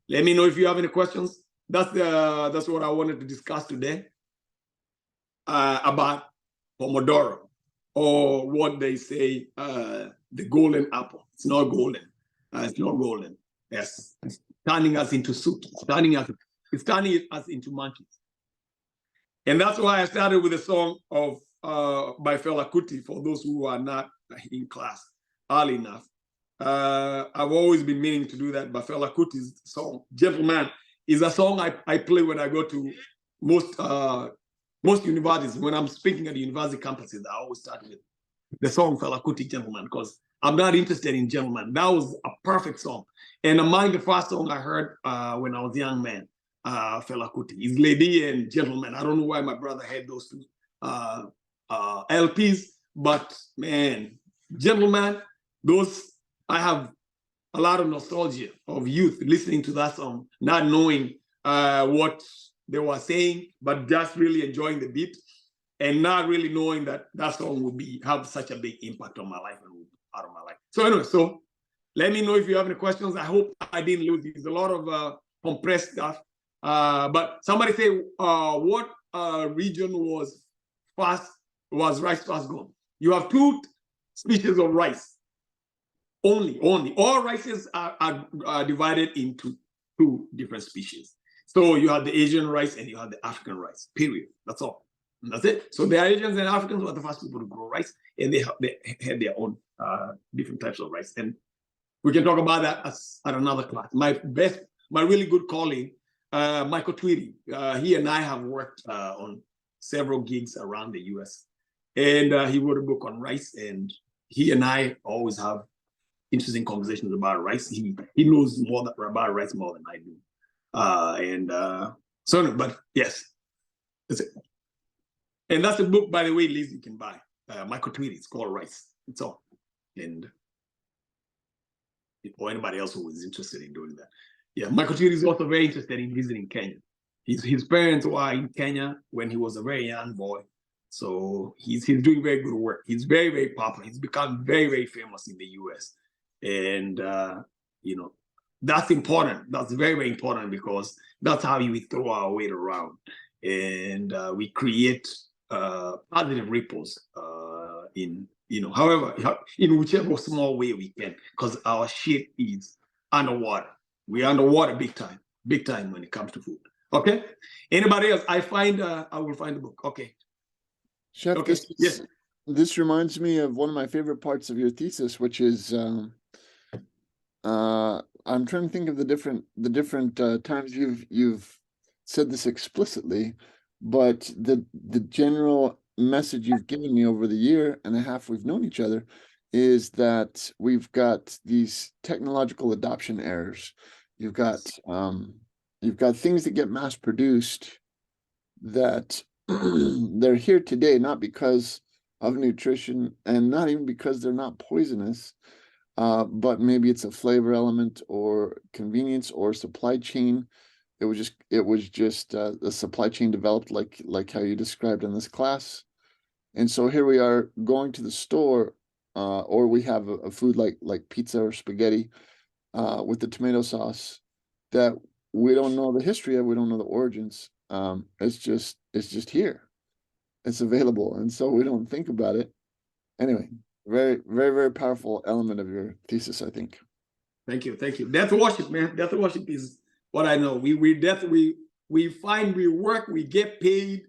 Let me know if you have any questions. That's what I wanted to discuss today about pomodoro, or what they say, the golden apple. It's not golden. It's not golden. Yes, it's turning us into soup. It's turning us into monkeys. And that's why I started with a song of by Fela Kuti, for those who are not in class early enough. I've always been meaning to do that, but Fela Kuti's song, Gentleman, is a song I play when I go to most universities. When I'm speaking at the university campuses, I always start with the song Fela Kuti, Gentleman, because I'm not interested in Gentleman. That was a perfect song. And among the first song I heard when I was a young man, Fela Kuti, is Lady and Gentleman. I don't know why my brother had those 2 LPs, but man, Gentleman, those, I have a lot of nostalgia of youth listening to that song, not knowing what they were saying, but just really enjoying the beat, and not really knowing that that song would have such a big impact on my life and out of my life. So anyway, so let me know if you have any questions. I hope I didn't lose you. There's a lot of compressed stuff. But somebody say, what region was rice first grown? You have 2 species of rice. Only. All rices are divided into 2 different species. So you have the Asian rice and you have the African rice, period. That's all. And that's it. So the Asians and Africans were the first people to grow rice, and they had their own different types of rice. And we can talk about that at another class. My really good colleague, Michael Tweedy, he and I have worked on several gigs around the US. And he wrote a book on rice, and he and I always have interesting conversations about rice. He knows more about rice more than I do. So, but yes, that's it. And that's a book, by the way, Liz, you can buy. Michael Tweedy, it's called Rice. It's all. And or anybody else who is interested in doing that. Yeah, Michael Tweedy is also very interested in visiting Kenya. His parents were in Kenya when he was a very young boy. So he's doing very good work. He's very, very popular. He's become very, very famous in the US. And, you know, that's important. That's very, very important, because that's how we throw our weight around. And we create positive ripples in, you know, however, in whichever small way we can, because our shit is underwater. We're underwater big time when it comes to food. Okay. Anybody else? I will find the book. Okay. Chef, okay. This reminds me of one of my favorite parts of your thesis, which is I'm trying to think of the different times you've said this explicitly, but the general message you've given me over the year and a half we've known each other is that we've got these technological adoption errors. You've got things that get mass produced that they're here today, not because of nutrition and not even because they're not poisonous, but maybe it's a flavor element or convenience or supply chain. It was just the supply chain developed like how you described in this class. And so here we are going to the store, or we have a food like pizza or spaghetti with the tomato sauce that we don't know the history of, we don't know the origins. It's just here. It's available, and so we don't think about it. Anyway, very, very, very powerful element of your thesis, I think. Thank you, thank you. Death worship, man. Death worship is what I know. We find we work, we get paid,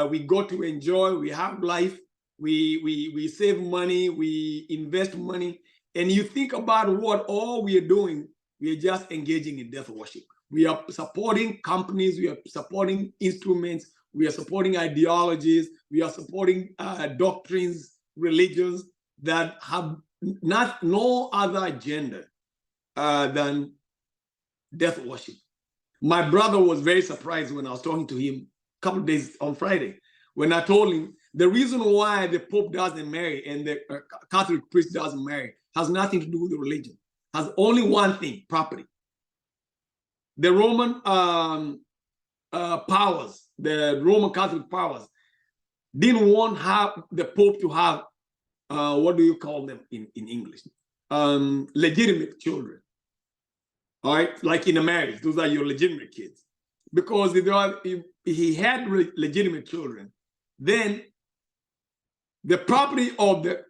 we go to enjoy, we have life, we save money, we invest money, and you think about what all we are doing, we are just engaging in death worship. We are supporting companies, we are supporting instruments, we are supporting ideologies, we are supporting doctrines, religions that have no other agenda than death worship. My brother was very surprised when I was talking to him a couple of days on Friday, when I told him the reason why the Pope doesn't marry and the Catholic priest doesn't marry has nothing to do with the religion, has only one thing: property. The Roman powers, the Roman Catholic powers, didn't want the Pope to have, what do you call them in English? Legitimate children. All right, like in a marriage, those are your legitimate kids. Because if he had legitimate children, then the property of the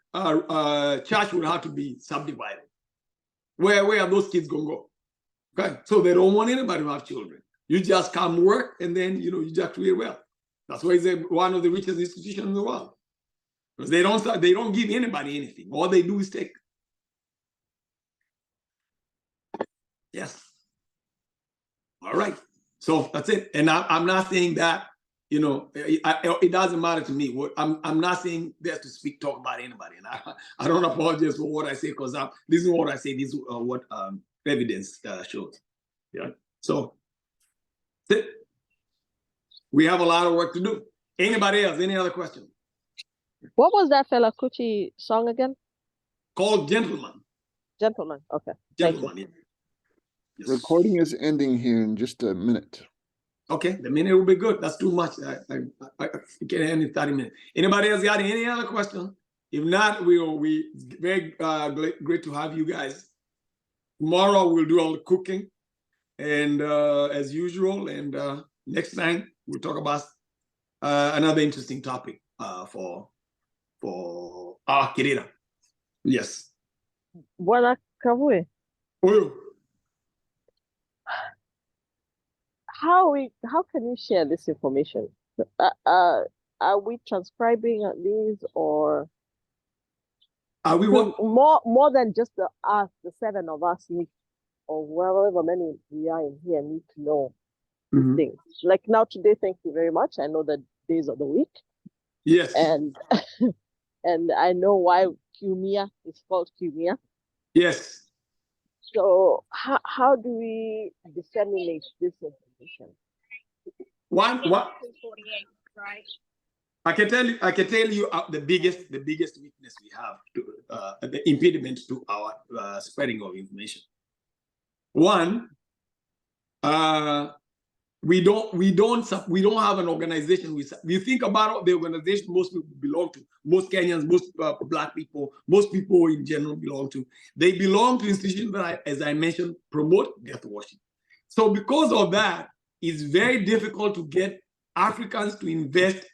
church would have to be subdivided. Where are those kids going to go? Okay, so they don't want anybody to have children. You just come work and then you just create wealth. That's why it's one of the richest institutions in the world. Because they don't give anybody anything. All they do is take. Yes. All right. So that's it. And I'm not saying that, it doesn't matter to me. I'm not saying that to talk about anybody. And I don't apologize for what I say, because this is what I say. This is what evidence shows. Yeah. So that's it. We have a lot of work to do. Anybody else? Any other question? What was that Fela Kuti song again? Called Gentleman. Gentleman. Okay. Gentleman. Yeah. Yes. Recording is ending here in just a minute. Okay, the minute will be good. That's too much. I can end in 30 minutes. Anybody else got any other question? If not, we very great to have you guys. Tomorrow we'll do all the cooking, and as usual. And next time we'll talk about another interesting topic for our querida. Yes. Buona Kavue. How can you share this information? Are we transcribing these, or are we what? more than just the seven of us need, or however many we are in here need to know these things? Like now today, thank you very much. I know the days of the week. Yes. And and I know why Cumia is called Cumia. Yes. So how do we disseminate this information? What? Right. I can tell you the biggest weakness we have to the impediment to our spreading of information. One, we don't have an organization. We think about the organization most people belong to, most Kenyans, most Black people, most people in general belong to. They belong to institutions that, as I mentioned, promote death worship. So because of that, it's very difficult to get Africans to invest